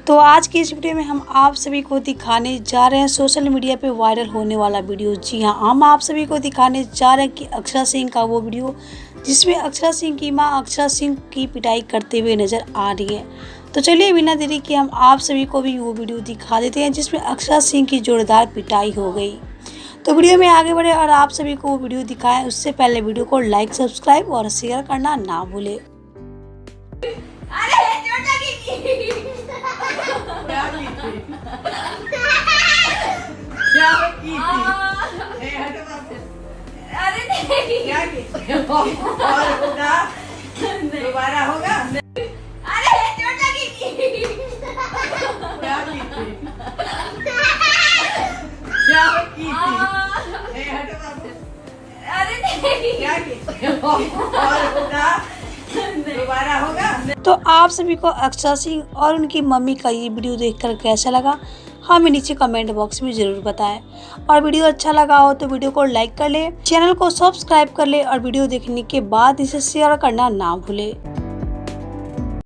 तो आज की इस वीडियो में हम आप सभी को दिखाने जा रहे हैं सोशल मीडिया पे वायरल होने वाला वीडियो। जी हाँ, हम आप सभी को दिखाने जा रहे हैं कि अक्षरा सिंह का वो वीडियो जिसमें अक्षरा सिंह की मां अक्षरा सिंह की पिटाई करते हुए नज़र आ रही है। तो चलिए बिना देरी के हम आप सभी को भी वो वीडियो दिखा देते हैं जिसमें अक्षरा सिंह की जोरदार पिटाई हो गई। तो वीडियो में आगे बढ़े और आप सभी को वो वीडियो दिखाएं उससे पहले वीडियो को लाइक, सब्सक्राइब और शेयर करना ना भूलें। क्या की थी? अरे नहीं, क्या की थी? और होगा? दोबारा होगा? अरे चोट लगी थी। क्या की थी? क्या की थी? हटो बाबू। अरे नहीं, क्या की थी? और होगा? दोबारा होगा? तो आप सभी को अक्षरा सिंह और उनकी मम्मी का ये वीडियो देखकर कैसा लगा हमें नीचे कमेंट बॉक्स में ज़रूर बताएं। और वीडियो अच्छा लगा हो तो वीडियो को लाइक कर ले, चैनल को सब्सक्राइब कर ले और वीडियो देखने के बाद इसे शेयर करना ना भूले।